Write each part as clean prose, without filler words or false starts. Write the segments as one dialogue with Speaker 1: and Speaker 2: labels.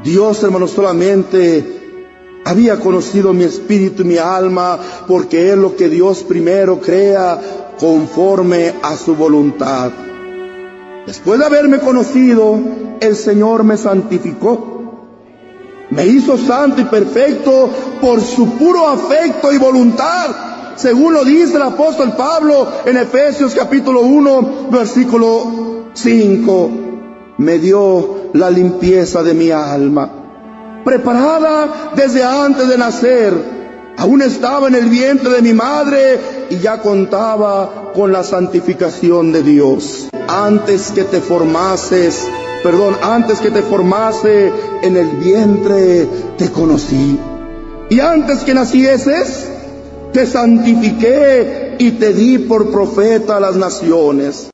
Speaker 1: Dios, hermanos, solamente había conocido mi espíritu y mi alma, porque es lo que Dios primero crea conforme a su voluntad. Después de haberme conocido, el Señor me santificó. Me hizo santo y perfecto por su puro afecto y voluntad, según lo dice el apóstol Pablo en Efesios capítulo 1, versículo 5. Me dio la limpieza de mi alma, preparada desde antes de nacer. Aún estaba en el vientre de mi madre y ya contaba con la santificación de Dios. Antes que te formase en el vientre te conocí. Y antes que nacieses, te santifiqué y te di por profeta a las naciones.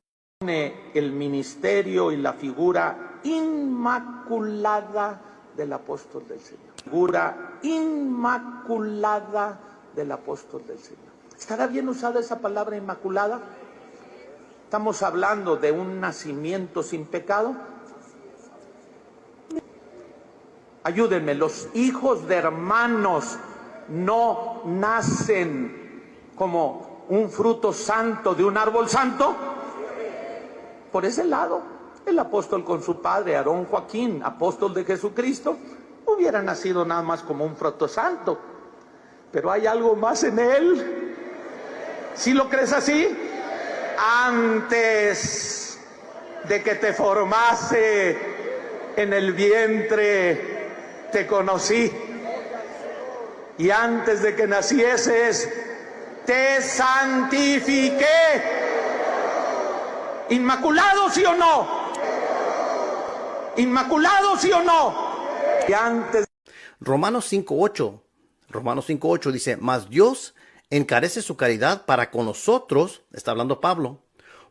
Speaker 2: El ministerio y la figura inmaculada del apóstol del Señor. Figura inmaculada del apóstol del Señor. ¿Estará bien usada esa palabra inmaculada? ¿Estamos hablando de un nacimiento sin pecado? Ayúdenme, los hijos de hermanos no nacen como un fruto santo de un árbol santo. Por ese lado, el apóstol con su padre, Aarón Joaquín, apóstol de Jesucristo, hubiera nacido nada más como un fruto santo. Pero hay algo más en él. ¿Sí lo crees así? Antes de que te formase en el vientre, te conocí. Y antes de que nacieses, te santifiqué. ¿Inmaculado, sí o no? ¿Inmaculado, sí o no? Y antes...
Speaker 3: Romanos 5:8 dice, mas Dios encarece su caridad para con nosotros, está hablando Pablo,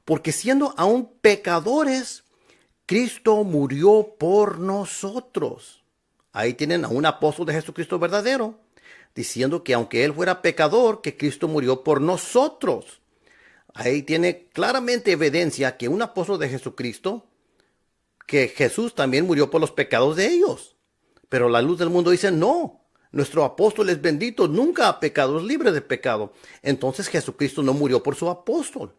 Speaker 3: porque siendo aún pecadores, Cristo murió por nosotros. Ahí tienen a un apóstol de Jesucristo verdadero, diciendo que aunque él fuera pecador, que Cristo murió por nosotros. Ahí tiene claramente evidencia que un apóstol de Jesucristo, que Jesús también murió por los pecados de ellos. Pero la luz del mundo dice, no, nuestro apóstol es bendito, nunca ha pecado, es libre de pecado. Entonces Jesucristo no murió por su apóstol.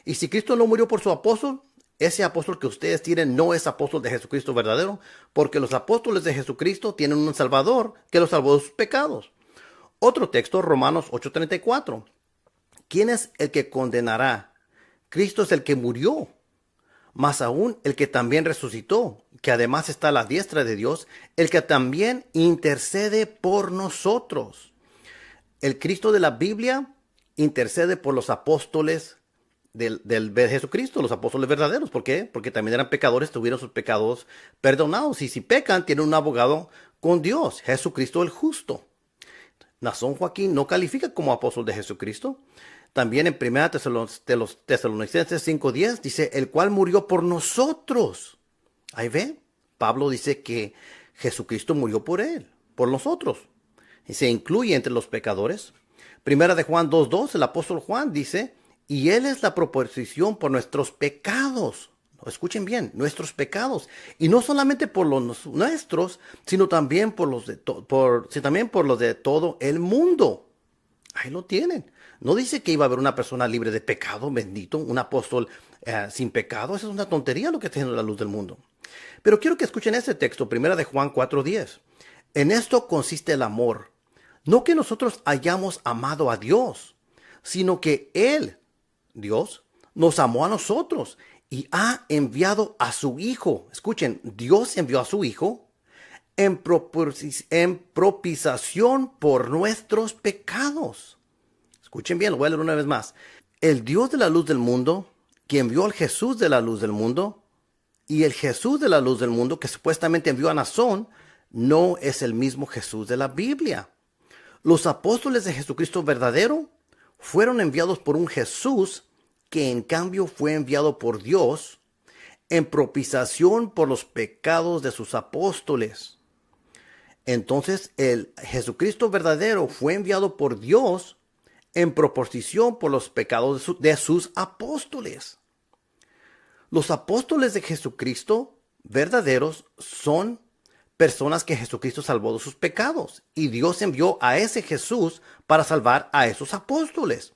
Speaker 3: Y si Cristo no murió por su apóstol, ese apóstol que ustedes tienen no es apóstol de Jesucristo verdadero, porque los apóstoles de Jesucristo tienen un Salvador que los salvó de sus pecados. Otro texto, Romanos 8:34. ¿Quién es el que condenará? Cristo es el que murió, más aún el que también resucitó, que además está a la diestra de Dios, el que también intercede por nosotros. El Cristo de la Biblia intercede por los apóstoles de Jesucristo, los apóstoles verdaderos. ¿Por qué? Porque también eran pecadores, tuvieron sus pecados perdonados. Y si pecan, tienen un abogado con Dios, Jesucristo el justo. Nazón Joaquín no califica como apóstol de Jesucristo. También en 1 Tesalonicenses 5:10 dice, el cual murió por nosotros. Ahí ve, Pablo dice que Jesucristo murió por él, por nosotros. Y se incluye entre los pecadores. 1 de Juan 2:2, el apóstol Juan dice, y él es la proposición por nuestros pecados. Escuchen bien, nuestros pecados. Y no solamente por los nuestros, sino también por los de todo el mundo. Ahí lo tienen. No dice que iba a haber una persona libre de pecado, bendito, un apóstol sin pecado. Esa es una tontería lo que está haciendo la luz del mundo. Pero quiero que escuchen este texto, 1 de Juan 4:10. En esto consiste el amor. No que nosotros hayamos amado a Dios, sino que Él, Dios, nos amó a nosotros y ha enviado a su Hijo. Escuchen, Dios envió a su Hijo en propiciación por nuestros pecados. Escuchen bien, lo voy a leer una vez más. El Dios de la luz del mundo, que envió al Jesús de la luz del mundo, y el Jesús de la luz del mundo, que supuestamente envió a Nazón, no es el mismo Jesús de la Biblia. Los apóstoles de Jesucristo verdadero fueron enviados por un Jesús que en cambio fue enviado por Dios en propiciación por los pecados de sus apóstoles. Entonces el Jesucristo verdadero fue enviado por Dios en proporción por los pecados de sus apóstoles. Los apóstoles de Jesucristo verdaderos son personas que Jesucristo salvó de sus pecados. Y Dios envió a ese Jesús para salvar a esos apóstoles.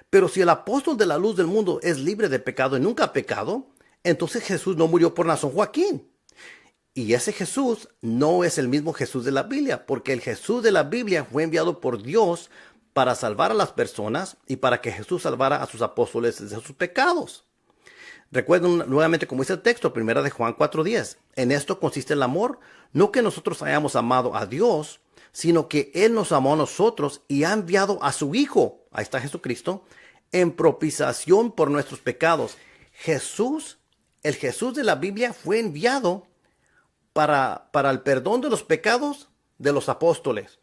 Speaker 3: Pero si el apóstol de la luz del mundo es libre de pecado y nunca ha pecado, entonces Jesús no murió por Nazón Joaquín. Y ese Jesús no es el mismo Jesús de la Biblia, porque el Jesús de la Biblia fue enviado por Dios para salvar a las personas y para que Jesús salvara a sus apóstoles de sus pecados. Recuerden nuevamente como dice el texto, 1 de Juan 4:10. En esto consiste el amor, no que nosotros hayamos amado a Dios, sino que Él nos amó a nosotros y ha enviado a su Hijo, ahí está Jesucristo, en propiciación por nuestros pecados. Jesús, el Jesús de la Biblia fue enviado para el perdón de los pecados de los apóstoles.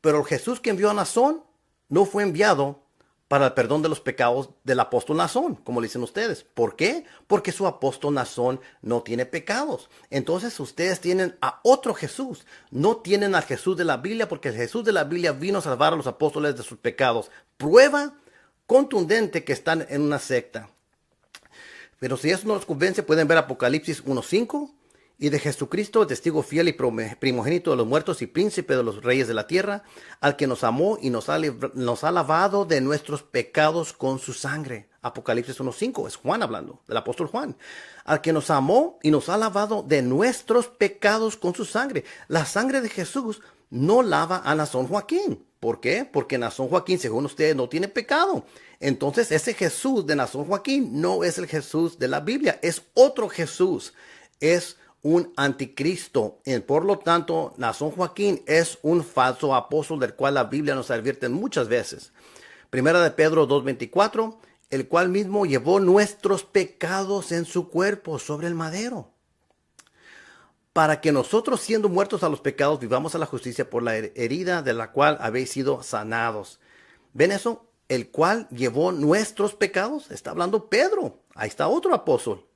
Speaker 3: Pero el Jesús que envió a Nazón no fue enviado para el perdón de los pecados del apóstol Nazón, como le dicen ustedes. ¿Por qué? Porque su apóstol Nazón no tiene pecados. Entonces ustedes tienen a otro Jesús. No tienen al Jesús de la Biblia, porque el Jesús de la Biblia vino a salvar a los apóstoles de sus pecados. Prueba contundente que están en una secta. Pero si eso no los convence, pueden ver Apocalipsis 1:5. Y de Jesucristo, testigo fiel y primogénito de los muertos y príncipe de los reyes de la tierra, al que nos amó y nos ha lavado de nuestros pecados con su sangre. Apocalipsis 1:5, es Juan hablando, del apóstol Juan. Al que nos amó y nos ha lavado de nuestros pecados con su sangre. La sangre de Jesús no lava a Nazón Joaquín. ¿Por qué? Porque Nazón Joaquín, según ustedes, no tiene pecado. Entonces ese Jesús de Nazón Joaquín no es el Jesús de la Biblia, es otro Jesús. Es un anticristo. Por lo tanto, Nazón Joaquín es un falso apóstol del cual la Biblia nos advierte muchas veces. Primera de Pedro 2:24, el cual mismo llevó nuestros pecados en su cuerpo sobre el madero, para que nosotros, siendo muertos a los pecados, vivamos a la justicia por la herida de la cual habéis sido sanados. ¿Ven eso? El cual llevó nuestros pecados. Está hablando Pedro. Ahí está otro apóstol.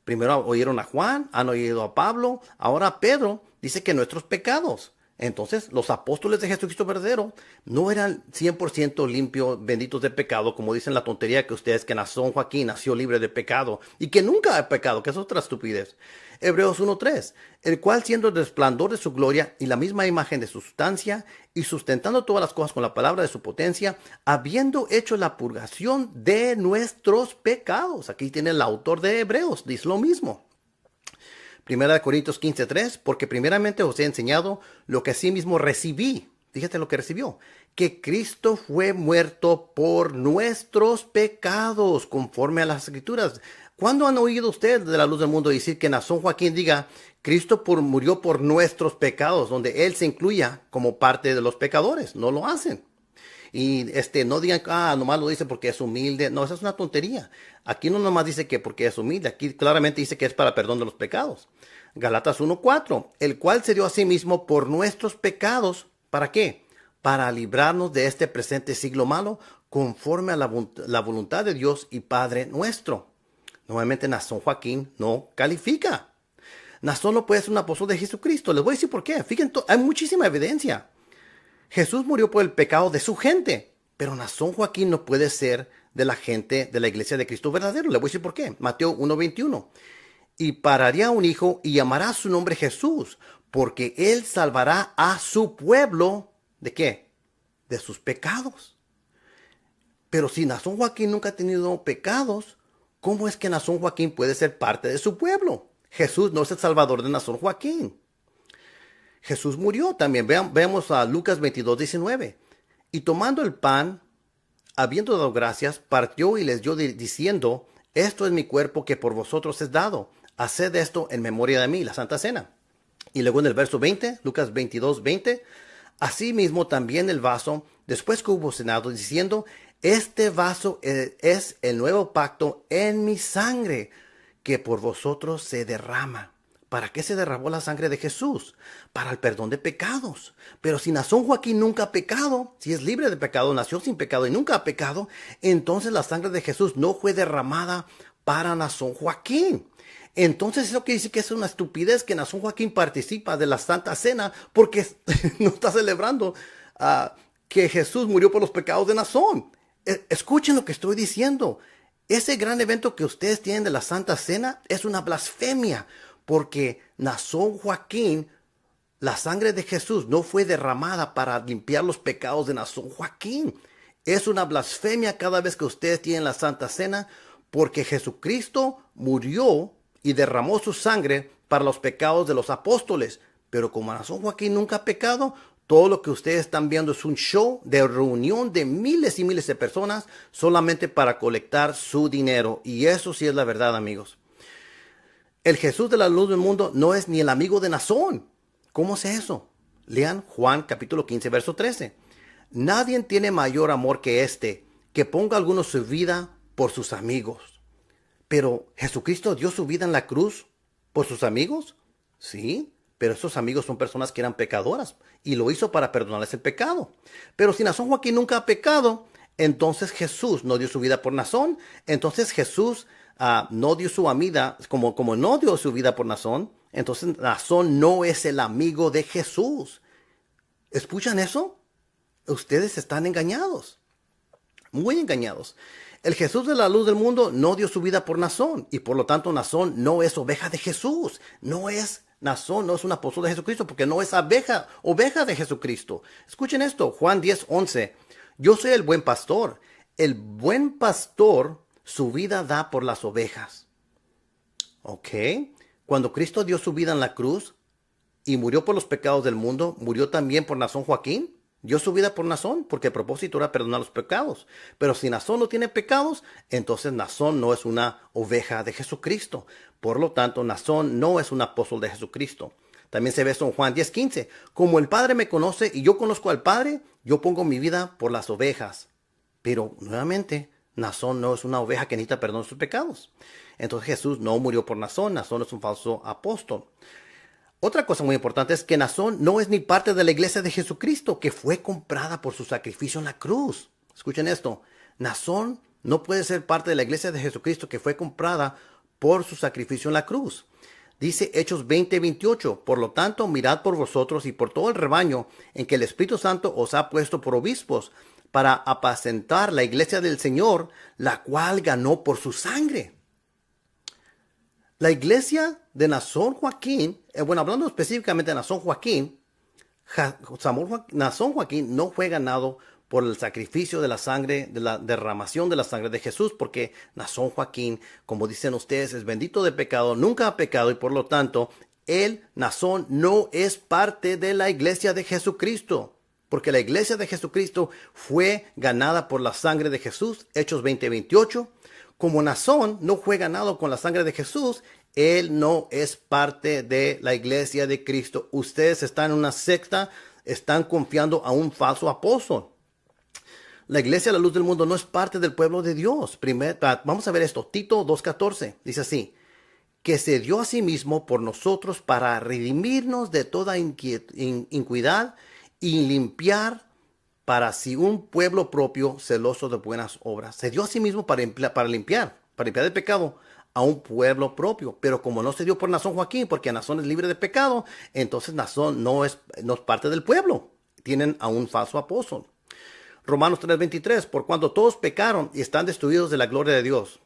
Speaker 3: Primero oyeron a Juan, han oído a Pablo, ahora Pedro dice que nuestros pecados. Entonces, los apóstoles de Jesucristo verdadero no eran 100% limpios, benditos de pecado, como dicen la tontería que ustedes, que Nazón Joaquín nació libre de pecado y que nunca ha pecado, que es otra estupidez. Hebreos 1:3, el cual siendo el resplandor de su gloria y la misma imagen de su sustancia y sustentando todas las cosas con la palabra de su potencia, habiendo hecho la purgación de nuestros pecados. Aquí tiene el autor de Hebreos, dice lo mismo. Primera de Corintios 15:3, porque primeramente os he enseñado lo que asimismo recibí. Fíjate lo que recibió. Que Cristo fue muerto por nuestros pecados, conforme a las Escrituras. ¿Cuándo han oído ustedes de la luz del mundo decir que Nazón Joaquín diga, Cristo murió por nuestros pecados, donde Él se incluya como parte de los pecadores? No lo hacen. Y no digan, nomás lo dice porque es humilde. No, esa es una tontería. Aquí no nomás dice que porque es humilde. Aquí claramente dice que es para perdón de los pecados. Galatas 1:4, el cual se dio a sí mismo por nuestros pecados. ¿Para qué? Para librarnos de este presente siglo malo, conforme a la voluntad de Dios y Padre nuestro. Nuevamente Nazón Joaquín no califica. Nazón no puede ser un apóstol de Jesucristo. Les voy a decir por qué. Fíjense, hay muchísima evidencia. Jesús murió por el pecado de su gente, pero Nazón Joaquín no puede ser de la gente de la iglesia de Cristo verdadero. Le voy a decir por qué. Mateo 1:21. Y pararía un hijo y llamará su nombre Jesús, porque él salvará a su pueblo. ¿De qué? De sus pecados. Pero si Nazón Joaquín nunca ha tenido pecados, ¿cómo es que Nazón Joaquín puede ser parte de su pueblo? Jesús no es el salvador de Nazón Joaquín. Jesús murió también. Veamos a Lucas 22:19. Y tomando el pan, habiendo dado gracias, partió y les dio diciendo, esto es mi cuerpo que por vosotros es dado. Haced esto en memoria de mí, la Santa Cena. Y luego en el verso 20, Lucas 22:20, asimismo también el vaso, después que hubo cenado, diciendo, este vaso es el nuevo pacto en mi sangre, que por vosotros se derrama. ¿Para qué se derramó la sangre de Jesús? Para el perdón de pecados. Pero si Nazón Joaquín nunca ha pecado, si es libre de pecado, nació sin pecado y nunca ha pecado, entonces la sangre de Jesús no fue derramada para Nazón Joaquín. Entonces eso quiere decir que es una estupidez que Nazón Joaquín participa de la Santa Cena porque no está celebrando que Jesús murió por los pecados de Nazón. Escuchen lo que estoy diciendo. Ese gran evento que ustedes tienen de la Santa Cena es una blasfemia. porque Nazón Joaquín, la sangre de Jesús no fue derramada para limpiar los pecados de Nazón Joaquín. Es una blasfemia cada vez que ustedes tienen la Santa Cena, porque Jesucristo murió y derramó su sangre para los pecados de los apóstoles. Pero como Nazón Joaquín nunca ha pecado, todo lo que ustedes están viendo es un show de reunión de miles y miles de personas solamente para colectar su dinero. Y eso sí es la verdad, amigos. El Jesús de la luz del mundo no es ni el amigo de Nazón. ¿Cómo es eso? Lean Juan capítulo 15, verso 13. Nadie tiene mayor amor que este, que ponga alguno su vida por sus amigos. Pero ¿Jesucristo dio su vida en la cruz por sus amigos? Sí, pero esos amigos son personas que eran pecadoras y lo hizo para perdonarles el pecado. Pero si Nazón Joaquín nunca ha pecado, entonces Jesús no dio su vida por Nazón. Entonces Jesús no dio su vida, como no dio su vida por Nazón, entonces Nazón no es el amigo de Jesús. ¿Escuchan eso? Ustedes están engañados, muy engañados. El Jesús de la luz del mundo no dio su vida por Nazón y por lo tanto Nazón no es oveja de Jesús. Nazón no es un apóstol de Jesucristo porque no es oveja de Jesucristo. Escuchen esto, Juan 10:11. Yo soy el buen pastor. El buen pastor su vida da por las ovejas. ¿Ok? Cuando Cristo dio su vida en la cruz y murió por los pecados del mundo, ¿murió también por Nazón Joaquín? Dio su vida por Nazón porque el propósito era perdonar los pecados. Pero si Nazón no tiene pecados, entonces Nazón no es una oveja de Jesucristo. Por lo tanto, Nazón no es un apóstol de Jesucristo. También se ve eso en Juan 10:15. Como el Padre me conoce y yo conozco al Padre, yo pongo mi vida por las ovejas. Pero nuevamente, Nazón no es una oveja que necesita perdón de sus pecados. Entonces Jesús no murió por Nazón. Nazón es un falso apóstol. Otra cosa muy importante es que Nazón no es ni parte de la iglesia de Jesucristo, que fue comprada por su sacrificio en la cruz. Escuchen esto. Nazón no puede ser parte de la iglesia de Jesucristo, que fue comprada por su sacrificio en la cruz. Dice Hechos 20:28. Por lo tanto, mirad por vosotros y por todo el rebaño en que el Espíritu Santo os ha puesto por obispos, para apacentar la iglesia del Señor, la cual ganó por su sangre. La iglesia de Nazón Joaquín, hablando específicamente de Nazón Joaquín, Nazón Joaquín no fue ganado por el sacrificio de la sangre, de la derramación de la sangre de Jesús, porque Nazón Joaquín, como dicen ustedes, es bendito de pecado, nunca ha pecado y por lo tanto, Nazón no es parte de la iglesia de Jesucristo. Porque la iglesia de Jesucristo fue ganada por la sangre de Jesús, Hechos 20:28. Como Nazón no fue ganado con la sangre de Jesús, él no es parte de la iglesia de Cristo. Ustedes están en una secta, están confiando a un falso apóstol. La iglesia de la luz del mundo no es parte del pueblo de Dios. Vamos a ver esto, Tito 2:14, dice así. Que se dio a sí mismo por nosotros para redimirnos de toda iniquidad y limpiar para sí un pueblo propio celoso de buenas obras. Se dio a sí mismo para limpiar el pecado a un pueblo propio. Pero como no se dio por Nazón Joaquín, porque Nazón es libre de pecado, entonces Nazón no es parte del pueblo. Tienen a un falso apóstol. Romanos 3:23. Por cuanto todos pecaron y están destruidos de la gloria de Dios.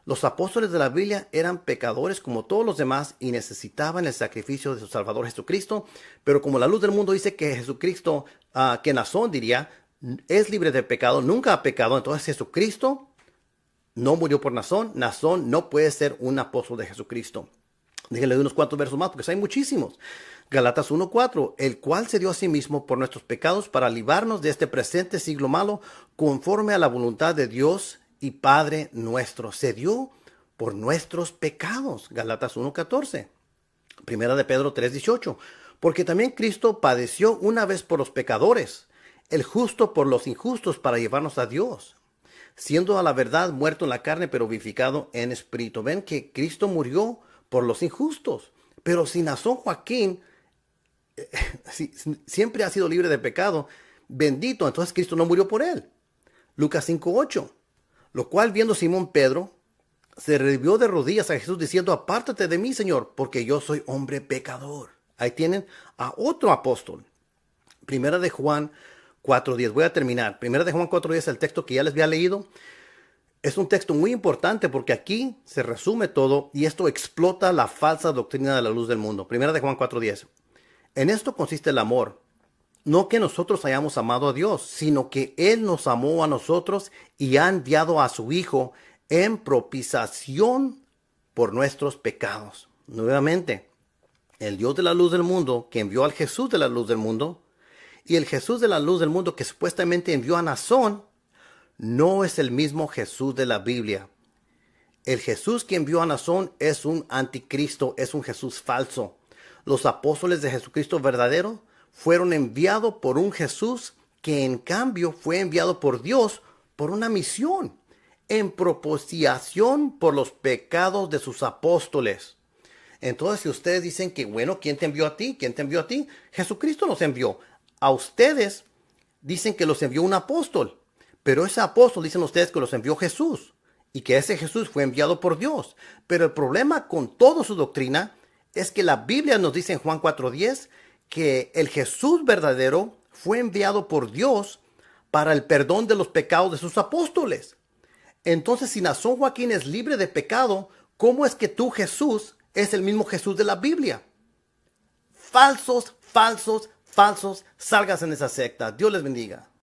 Speaker 3: Los apóstoles de la Biblia eran pecadores como todos los demás y necesitaban el sacrificio de su Salvador Jesucristo. Pero como la luz del mundo dice que Jesucristo, que Nazón diría, es libre de pecado, nunca ha pecado, entonces Jesucristo no murió por Nazón. Nazón no puede ser un apóstol de Jesucristo. Déjenle unos cuantos versos más porque hay muchísimos. Galatas 1:4, el cual se dio a sí mismo por nuestros pecados para librarnos de este presente siglo malo, conforme a la voluntad de Dios y Padre nuestro. Se dio por nuestros pecados. Galatas 1:14. Primera de Pedro 3:18. Porque también Cristo padeció una vez por los pecadores, el justo por los injustos, para llevarnos a Dios, siendo a la verdad muerto en la carne, pero vivificado en espíritu. Ven que Cristo murió por los injustos. Pero si Nazón Joaquín siempre ha sido libre de pecado, bendito, entonces Cristo no murió por él. Lucas 5:8. Lo cual, viendo Simón Pedro, se rindió de rodillas a Jesús diciendo, apártate de mí, Señor, porque yo soy hombre pecador. Ahí tienen a otro apóstol. Primera de Juan 4:10. Voy a terminar. Primera de Juan 4:10, el texto que ya les había leído. Es un texto muy importante porque aquí se resume todo y esto explota la falsa doctrina de la luz del mundo. Primera de Juan 4:10. En esto consiste el amor. No que nosotros hayamos amado a Dios, sino que Él nos amó a nosotros y ha enviado a su Hijo en propiciación por nuestros pecados. Nuevamente, el Dios de la luz del mundo que envió al Jesús de la luz del mundo y el Jesús de la luz del mundo que supuestamente envió a Nazón no es el mismo Jesús de la Biblia. El Jesús que envió a Nazón es un anticristo, es un Jesús falso. Los apóstoles de Jesucristo verdadero fueron enviados por un Jesús que en cambio fue enviado por Dios por una misión, en propiciación por los pecados de sus apóstoles. Entonces, si ustedes dicen que, bueno, ¿quién te envió a ti? ¿Quién te envió a ti? Jesucristo nos envió. A ustedes dicen que los envió un apóstol, pero ese apóstol dicen ustedes que los envió Jesús y que ese Jesús fue enviado por Dios. Pero el problema con toda su doctrina es que la Biblia nos dice en Juan 4:10 que el Jesús verdadero fue enviado por Dios para el perdón de los pecados de sus apóstoles. Entonces, si Nazón Joaquín es libre de pecado, ¿cómo es que tú, Jesús, es el mismo Jesús de la Biblia? Falsos, falsos, falsos, salgas en esa secta. Dios les bendiga.